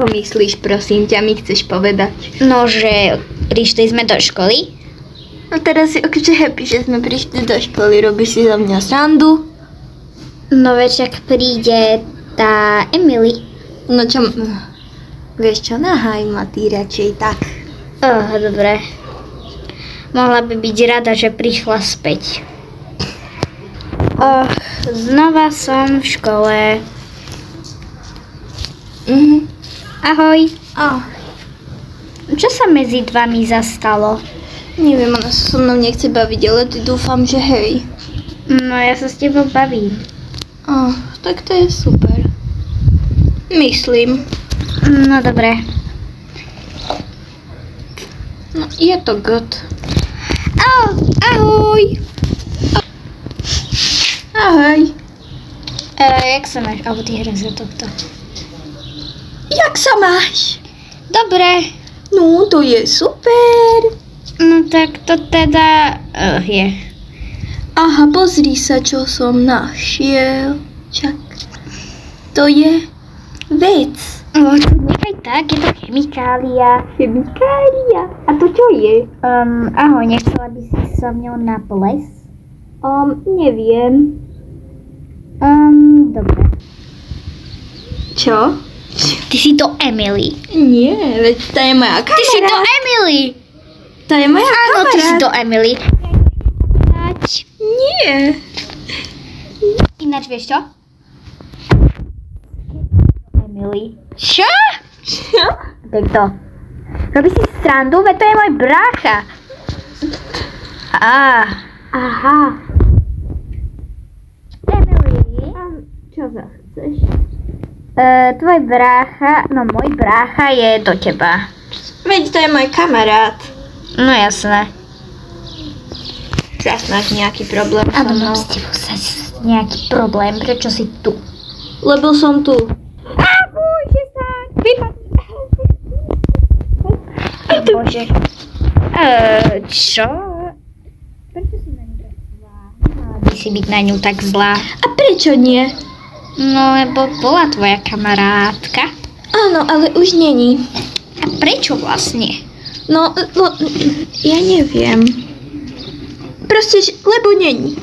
Ako myslíš, prosím ťa, mi chceš povedať? No, že prišli sme do školy. No teraz si akože happy, že sme prišli do školy. Robíš si za mňa srandu? No veď ak príde tá Emily. No čo... Vieš čo, nahaj ma ty radšej tak. Dobre. Mohla by byť rada, že prišla späť. Znova som v škole. Ahoj. Čo sa medzi vami zastalo? Neviem, ona sa so mnou nechce baviť, ale ty dúfam, že hej. No ja sa s tebou bavím. Tak to je super. Myslím. No dobre. No je to good. Ahoj. Ahoj. Jak sa máš? Alebo ty hra za tohto. Jak sa máš? Dobre. No, to je super. No tak to teda je. Aha, pozri sa, čo som našiel. Čak. To je vec. Nechaj tak, je to chemikália. Chemikália? A to čo je? Ahoj, nechcela by si so mňou na ples? Neviem. Dobre. Čo? Ty si to Emily. Nie, veď to je moja kamarát. Ty si to Emily. To je moja kamarát. Áno, ty si to Emily. Nie. Ináč vieš čo? Emily. Čo? Čo? Tak to. Robíš si srandu, veď to je môj brácha. Aha. Emily. Čo za chceš? Tvoj brácha, no môj brácha je do teba. Veď to je môj kamarát. No jasné. Zas máš nejaký problém so Áno, mám mnou. s tebou zase nejaký problém. Prečo si tu? Lebo som tu. Bože sa! Bože. Čo? Prečo si na ňu tak zlá? Mala by si byť na ňu tak zlá. A prečo nie? No, lebo bola tvoja kamarátka. Áno, ale už není. A prečo vlastne? No, ja neviem. Proste, lebo není.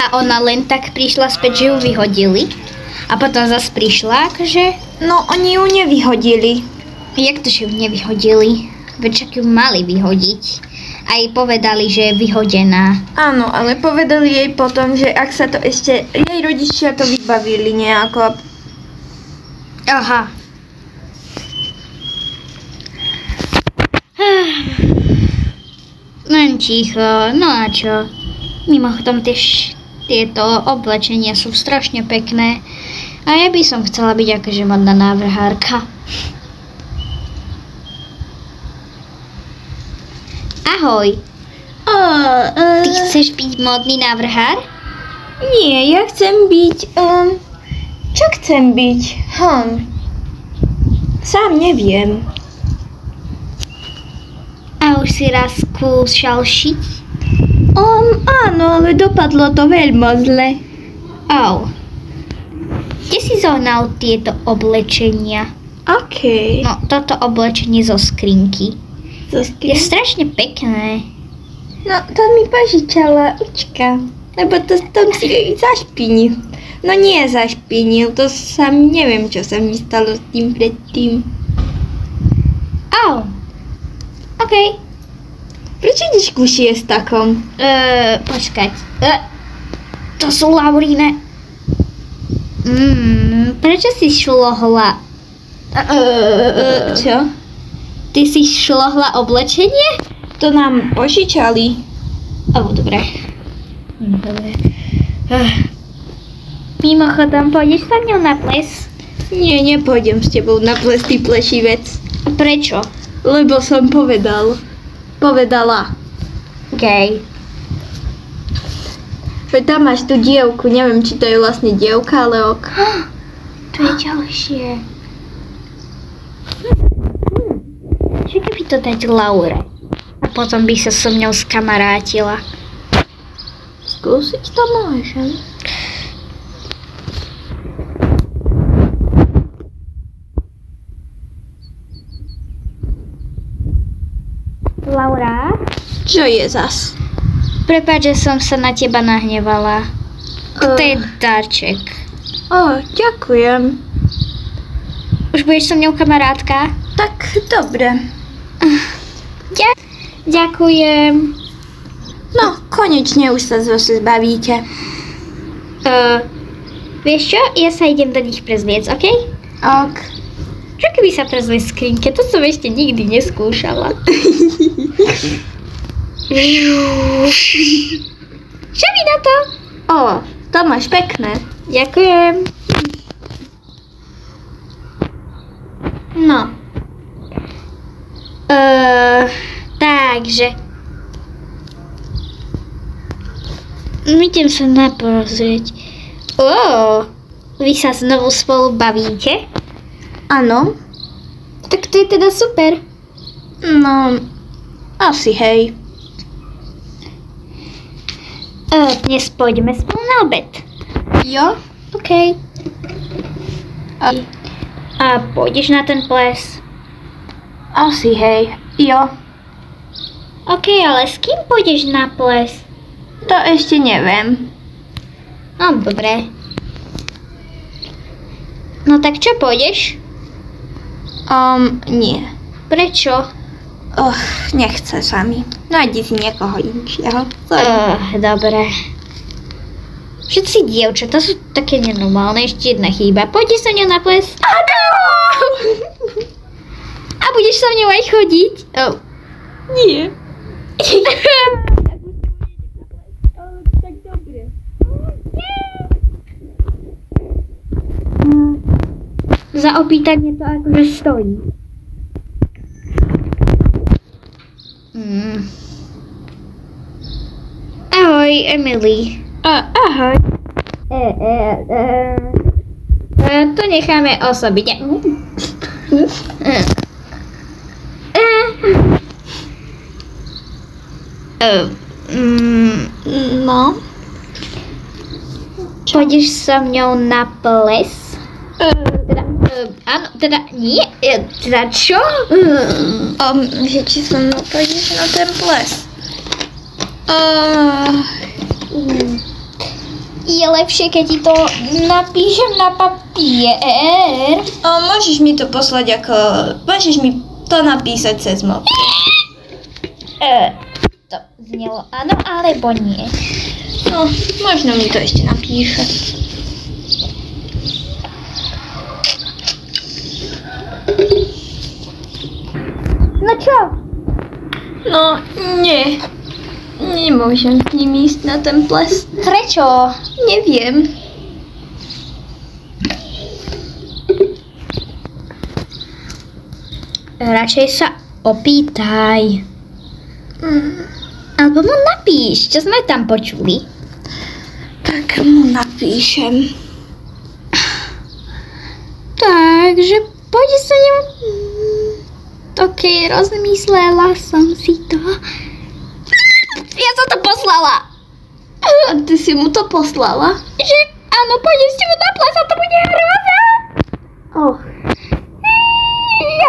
A ona len tak prišla späť, že ju vyhodili? A potom zase prišla, akože? No, oni ju nevyhodili. Jak to, že ju nevyhodili? Veď však ju mali vyhodiť. Aj povedali, že je vyhodená. Áno, ale povedali jej potom, že ak sa to ešte... Jej rodičia to vybavili nejako. Aha. Len ticho, no a čo? Mimochodom tieto oblečenia sú strašne pekné. A ja by som chcela byť akože modná návrhárka. Ahoj. Ty chceš byť modný návrhár? Nie, ja chcem byť... Čo chcem byť? Sám neviem. A už si raz skúšal šiť? Áno, ale dopadlo to veľmi zle. Kde si zohnal tieto oblečenia? Aké? No, toto oblečenie zo skrinky. Je strašne pekné. No, to mi požičala Učka, lebo to som si zašpinil. No nie zašpinil, to neviem, čo sa mi stalo s tým predtým. Okej. Prečo ideš ku šiestakom? Počkať. To sú Lauríne. Prečo si šlohla? Čo? Ty si šlohla oblečenie? To nám požičali. Dobre. Mimochodom, pôjdeš sa mňou na ples? Nie, nepôjdem s tebou na ples, ty plešivec. Prečo? Lebo som povedala. Okej. Veď tam máš tú dievku, neviem, či to je vlastne dievka, ale ok. Tu je ďalšie. Čo keby to dať Laure? A potom by sa so mňou skamarátila. Skúsiť to môžem. Čo je zas? Prepáč, že som sa na teba nahnevala. To je darček. Ďakujem. Už budeš so mňou kamarátka? Tak, dobre. Ďakujem. No, konečne už sa zase zbavíte. Vieš čo? Ja sa idem do nich prezliec, OK? Ok. Čo keby sa prezli v skrinke? To som ešte nikdy neskúšala. Čo mi na to? To máš pekné. Ďakujem. No. Takže. Idem sa napozrieť. Vy sa znovu spolu bavíte? Áno. Tak to je teda super. No, asi hej. Dnes pôjdeme spolu na obed. Jo? OK. A pôjdeš na ten ples? Asi hej. Jo. OK, ale s kým pôjdeš na ples? To ešte neviem. No, dobre. No tak čo, pôjdeš? Nie. Prečo? Nechce sa mi. Nájdi si niekoho inšieho. Dobre. Všetci dievčatá sú také nenormálne, ešte jedna chýba. Pôjdeš sa ňou na ples? Áno! A budeš sa mňou aj chodiť? Nie. Tak dobre. Za opýtanie to akože stojí. Ahoj, Emily. Ahoj. To necháme osobite. No. Pôjdeš so mňou na ples? Áno, teda nie. Teda čo? Že či so mnou pôjdeš na ten ples? Je lepšie, keď ti to napíšem na papier. Môžeš mi to poslať môžeš mi to napísať cez mobil. To znelo áno, alebo nie. No, možno mi to ešte napíše. No čo? No, nie. Nemôžem s ním ísť na ten ples. Prečo? Neviem. Radšej sa opýtaj. Alebo mu napíš, čo sme tam počuli. Tak mu napíšem. Takže poď sa ňou... OK, rozmyslela som si to. Ja som to poslala. A ty si mu to poslala? Že áno, pôjdem s tebou na ples a to bude hrozné.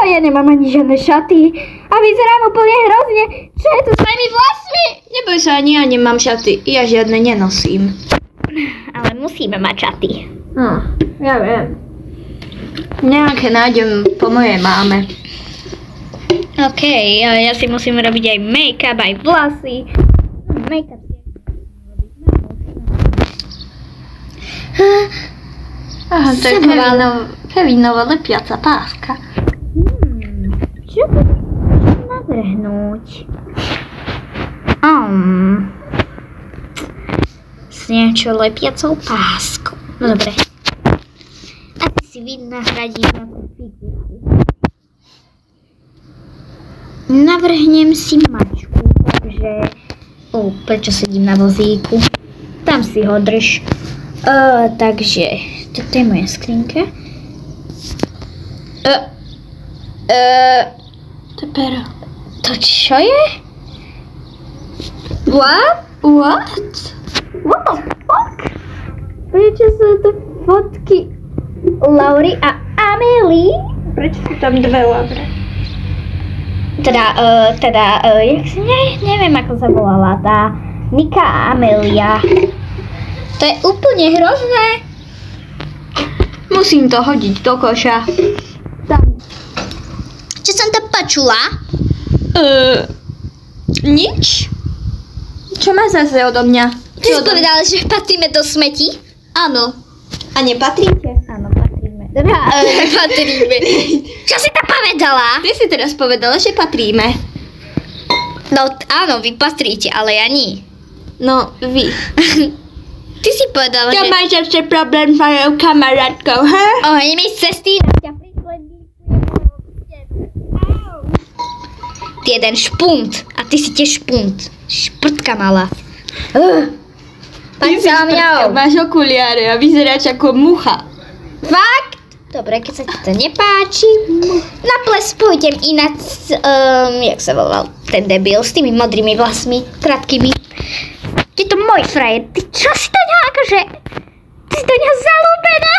Ja nemám ani žiadne šaty a vyzerám úplne hrozne. Čo je to s mojimi vlasmi? Neboj sa, ani ja nemám šaty. Ja žiadne nenosím. Ale musíme mať šaty. No, ja viem. Nejaké nájdem po mojej máme. OK, ale ja si musím robiť aj make-up, aj vlasy. Make-up si Aha, to je Kevinova lepiaca páska. Čo by navrhnúť? S niečo lepiacou páskou. No dobre. A ty si vynahradím nejakú figurku. Navrhnem si mačku, takže... prečo sedím na vozíku? Tam si ho drž. Takže... Toto je moja skrinka. To je pero. To čo je? What? What the fuck? Prečo sú to fotky Laury a Amélie? Prečo sú tam dve Laure? neviem ako sa volala tá Nika a Amelia. To je úplne hrozné. Musím to hodiť do koša. Čo som to počula? Nič? Čo má zase odo mňa? Ty si povedala, že patríme do smeti? Áno. A nepatríte? Áno, patríme. Patríme. Čo si to povedala? Ty si teraz povedala, že patríme. No áno, vy patríte, ale ja nie. No, vy. Ty si povedala, Čo že... máš ešte problém s mojou kamarátkou, he? Ohne mi z cesty na ťa Ty jeden špunt. A ty si tiež špunt. Šprtka malá. Paň sa mňou. Máš okuliare a vyzeráš ako mucha. Fakt? Dobre, keď sa ti to nepáči. Na ples pôjdem ináč, jak sa volal ten debil, s tými modrými vlasmi, krátkými. Je to môj frajer. Ty čo si do ňa akože... Ty si do ňa zalúbená?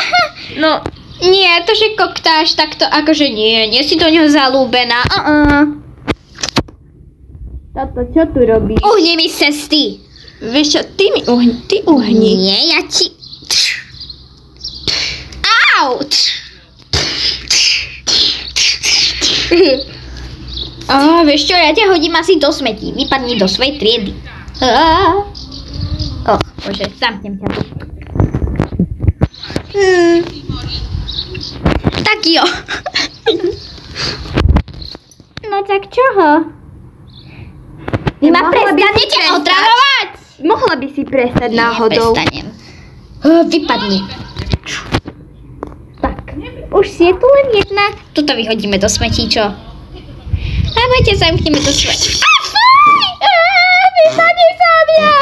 No, Nie, to, že koktáš, tak to akože nie si do ňa zalúbená. táto, čo tu robíš? Uhni mi z cesty. Vieš čo, ty uhni. Nie, ja ti... Au! Vieš čo, ja ťa hodím asi do smetí. Vypadni do svojej triedy. Bože, zamknem ťa tu. Tak jo. No tak čoho? Vy ma prestanete otravovať! Mohla by si prestať náhodou. Prestanem. Vypadni. Tak, už si je tu len jedna. Tuto vyhodíme do smetí, čo? A poďte, zamkneme do smetí. Vypadni sa mňa!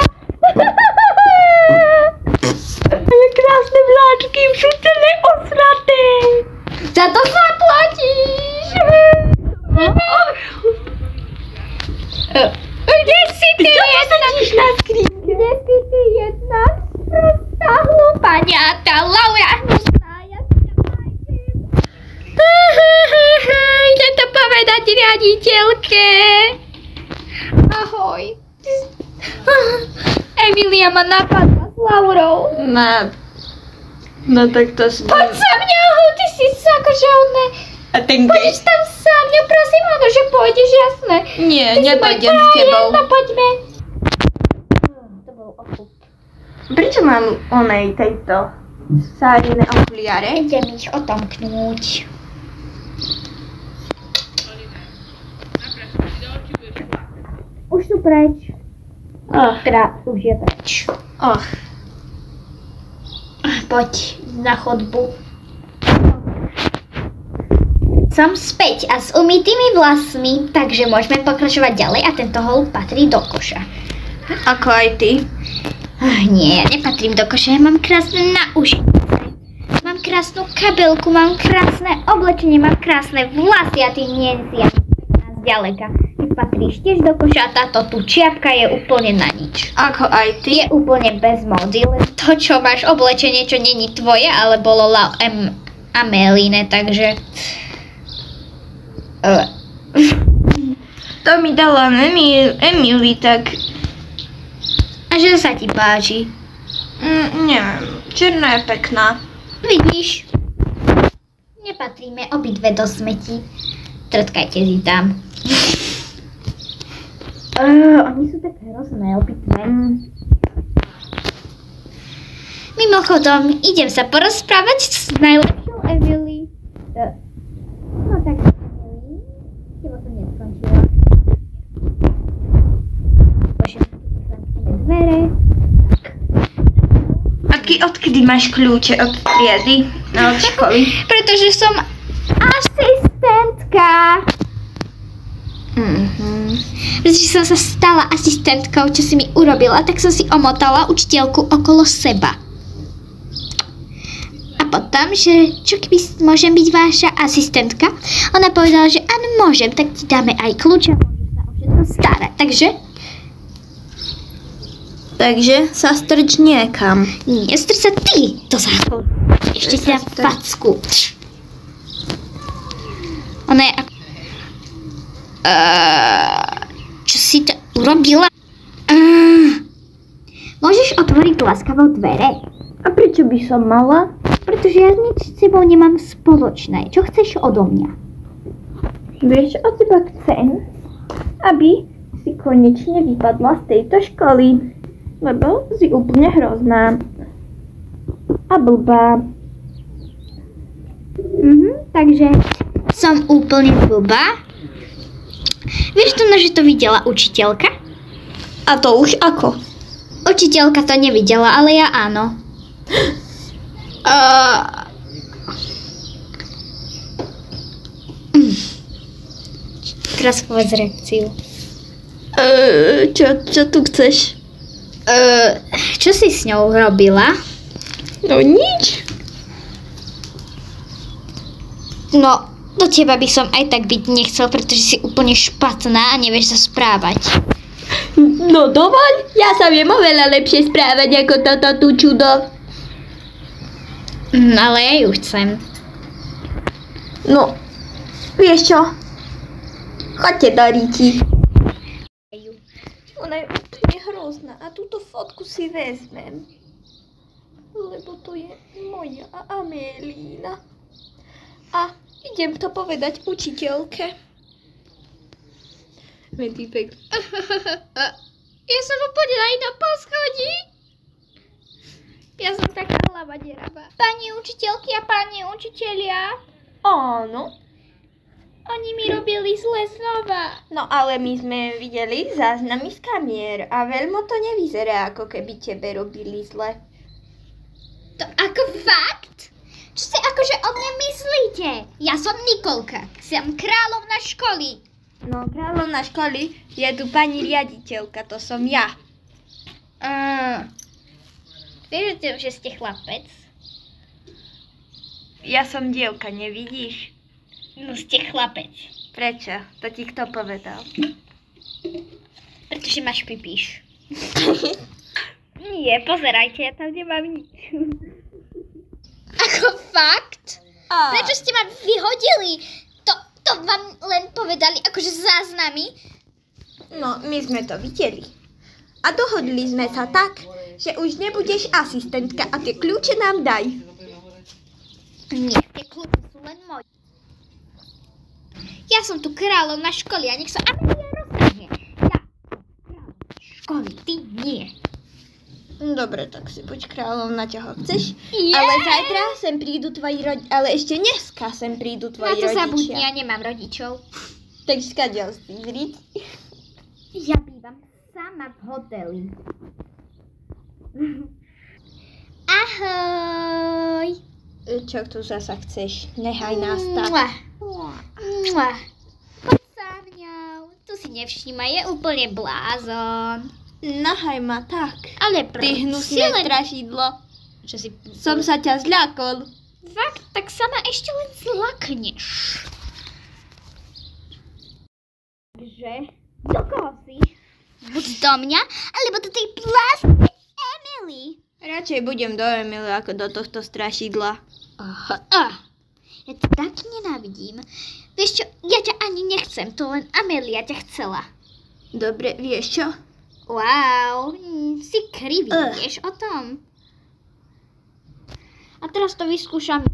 Ale krásne vláčky, už sú celé osraté. Za to zaplatíš! Kde si ty jedna? Kde si ty jedna? Prostá hlúpaňata, Laura hnusná, ja si ťa nájdem. Idem to povedať riaditeľke. Ahoj. Emilia ma napadla s Laurou. No tak to si... Poď sa mňou, ty si akože oné. A ten Poď tam sa mňou, prosím, áno, že pôjdeš, jasné. Nie, Ty si nepôjdem môj s tebou. frajer, no poďme. To bol okup. Prečo mám onej tejto Sárine okuliare? Idem ich otomknúť. Už sú preč. Teda už je preč. Poď na chodbu. Som späť a s umytými vlasmi, takže môžeme pokračovať ďalej a tento holub patrí do koša. Ako aj ty. Nie, ja nepatrím do koša, ja mám krásne náušnice. Mám krásnu kabelku, mám krásne oblečenie, mám krásne vlasy a ty nie si ani zďaleka. Ty patríš tiež do koša a táto tu čiapka je úplne na nič. Ako aj ty. Je úplne bez módy, len to, čo máš oblečenie, čo není tvoje, ale bolo Ameline, takže... To mi dala Emily, tak... A že sa ti páči? Neviem, černá je pekná. Vidíš? Nepatríme obidve do smetí. Trtkajte si tam. Oni sú také hrozné, obidve. Mimochodom, idem sa porozprávať s najlepšou Emily. No tak, Emily, teba som neskončila. Bože, zamkneme dvere. Odkedy máš kľúče od triedy? Od školy? Pretože som asistentka. Pretože som sa stala asistentkou, čo si mi urobila, tak som si omotala učiteľku okolo seba. A potom, že čo keby môžem byť vaša asistentka? Ona povedala, že áno, môžem, tak ti dáme aj kľúče a môžeš sa o všetko starať. Takže sa strč niekam. Nie, strč sa ty do záchodu. Ešte si dám facku. Ona je ako... Čo si to urobila? Môžeš otvoriť láskavo dvere? A prečo by som mala? Pretože ja nič s tebou nemám spoločné. Čo chceš odo mňa? Vieš, od teba chcem, aby si konečne vypadla z tejto školy. Lebo si úplne hrozná. A blbá. Takže som úplne blbá. Vieš to, že to videla učiteľka? A to už ako? Učiteľka to nevidela, ale ja áno. Teraz povedz reakciu. Čo tu chceš? Čo si s ňou robila? No nič. No, do teba by som aj tak byť nechcel, pretože si úplne špatná a nevieš sa správať. No dovoľ, ja sa viem oveľa lepšie správať ako toto tu čudo. Ale ja ju chcem. No, vieš čo? Choďte do Ríti. Ona je úplne hrozná a túto fotku si vezmem. Lebo to je moja a Amélína. A idem to povedať učiteľke. Medipek. Ja som úplne aj na poschodí. Ja som taká hlava derava. Pani učiteľky a pani učitelia. Áno. Oni mi robili zle znova. No ale my sme videli záznamy z kamier a veľmi to nevyzerá, ako keby tebe robili zle. To ako fakt? Čo si akože o mne myslíte? Ja som Nikolka, som kráľovna školy. No, kráľovna školy je tu pani riaditeľka, to som ja. Vieš, že ste chlapec? Ja som dievka, nevidíš? No ste chlapec. Prečo? To ti kto povedal? Pretože máš pipíš. Nie, pozerajte, ja tam nemám nič. Ako fakt? Prečo ste ma vyhodili? To vám len povedali akože záznamy? No, my sme to videli. A dohodli sme sa tak, že už nebudeš asistentka a tie kľúče nám daj. Nie, tie kľúče sú len moje. Ja som tu kráľovna školy a nech sa Amelia rozhodne. Ja som kráľovna školy, ty nie. Dobre, tak si buď kráľovna, čoho chceš. Yeah. Ale zajtra sem prídu tvoji rodičia. Ale ešte dneska sem prídu tvoji rodičia. rodičia. Na to zabudni, ja nemám rodičov. Tak skadiaľ si zriť? Ja bývam sama v hoteli. Ahoj. Čo tu zasa chceš? Nechaj nás tak. Poď sa mňou. Tu si nevšíma, je úplne blázon. Nahaj ma tak. Ale ty hnusné strašidlo. Čo si... Som sa ťa zľakol. Fakt, tak sama ešte len zlakneš. Takže, do koho si? Buď do mňa, alebo do tej bláznej Emily. Radšej budem do Emily ako do tohto strašidla. Ja to tak nenávidím. Vieš čo, ja ťa ani nechcem, to len Amelia ťa chcela. Dobre, vieš čo? Wow, si krivý, vieš o tom? A teraz to vyskúšam.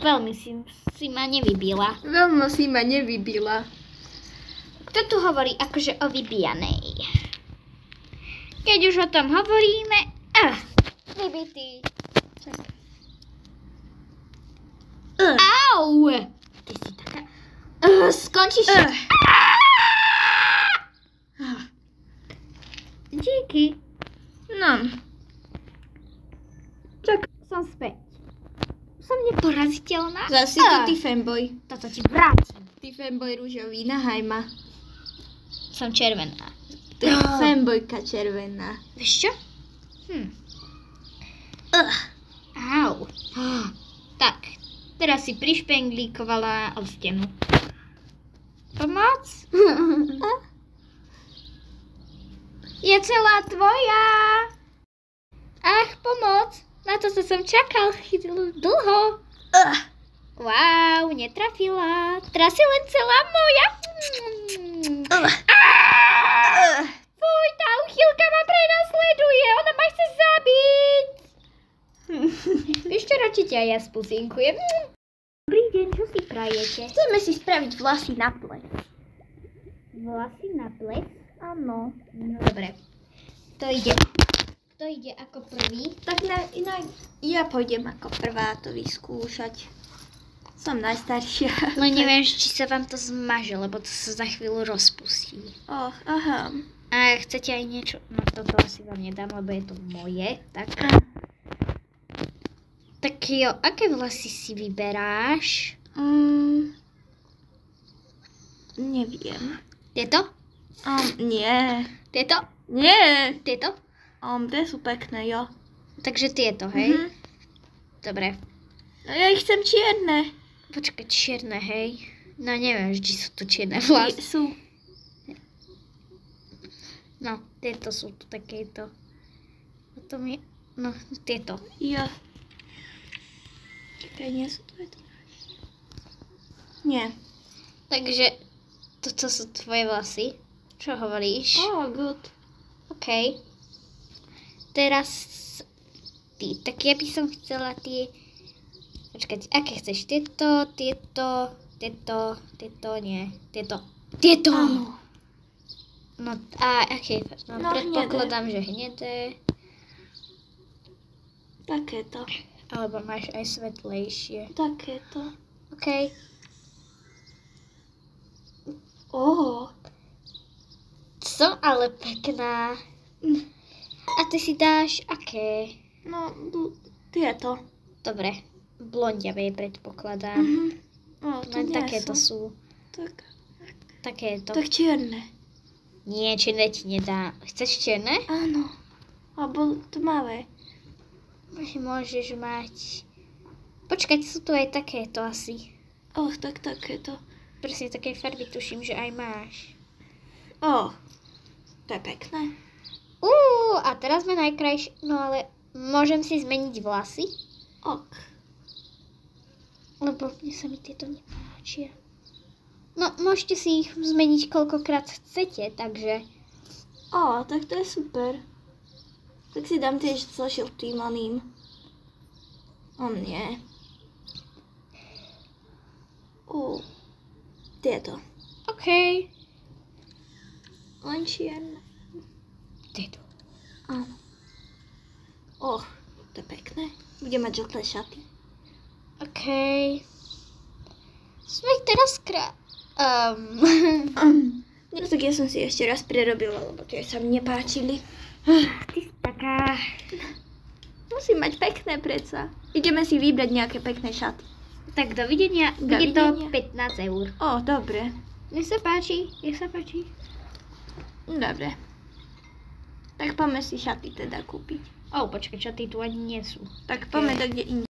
Veľmi si ma nevybila. Veľmi si ma nevybila. Kto tu hovorí akože o vybijanej? Keď už o tom hovoríme... vybitý. Au! Ty si taká... skončíš... Díky. No. Čak. Som späť. Som neporaziteľná. Zasi to ty fanboy. Toto ti vrátim. Ty fanboy rúžový, nahaj ma. Som červená. Ty fanboyka červená. Vieš čo? Au. Tak, teraz si prišpenglíkovala o stenu. Pomoc? Je celá tvoja. Ach, pomoc. Na to som čakal chvíľu dlho. Wow, netrafila. Teraz je len celá moja. Fuj, tá uchylka ma prenasleduje. Ona ma chce zabiť. Vieš čo, radšej ťa ja spusinkujem. Dobrý deň, čo si prajete? Chceme si spraviť vlasy na ples. Vlasy na ples? Áno. No dobre. Kto ide ako prvý? Tak ja pôjdem ako prvá to vyskúšať. Som najstaršia. No neviem, či sa vám to zmaže, lebo to sa za chvíľu rozpustí. Aha. A chcete aj niečo? No toto asi vám nedám, lebo je to moje. Tak jo, aké vlasy si vyberáš? Neviem. Tieto? Nie. Tieto? Nie. Tieto? Tie sú pekné, jo. Takže tieto, hej? Mhm. Dobre. No ja ich chcem čierne. Počkaj, čierne, hej? No neviem, vždy sú to čierne vlasy. Sú. No, tieto sú tu takéto. Potom je... No, tieto. Jo. Čakaj, nie sú to aj to. Nie. Takže toto sú tvoje vlasy. Čo hovoríš? Good. OK. Teraz ty. Tak ja by som chcela tie... Počkajte, aké chceš? Tieto, nie. Tieto! Áno. No a aké? No, No, predpokladám, že hnedé. Takéto. Alebo máš aj svetlejšie. Takéto. OK. Som ale pekná. A ty si dáš aké? No, tieto. Dobre. Blondiavé predpokladám. To Len nie takéto sú. Tak Takéto. čierne. Nie, čierne ti nedá. Chceš čierne? Áno. Alebo tmavé. Môžeš mať... Počkať, sú tu aj takéto asi. Tak takéto. Presne také farby tuším, že aj máš. To je pekné. A teraz sme najkrajšie. No ale môžem si zmeniť vlasy? Lebo mne sa mi tieto nepáčia. No, môžete si ich zmeniť koľkokrát chcete, takže... Tak to je super. Tak si dám tiež so žltým oným. Nie. Tieto. OK. Len čierne. Tieto. Áno. To je pekné. Budem mať žlté šaty. OK. Sme teraz No tak ja som si ešte raz prerobila, lebo tie sa mi nepáčili. Ty si taká... Musím mať pekné predsa. Ideme si vybrať nejaké pekné šaty. Tak dovidenia. Bude to 15 eur. Dobre. Nech sa páči. Dobre. Tak poďme si šaty teda kúpiť. Počkaj, šaty tu ani nie sú. Tak poďme do kde inde.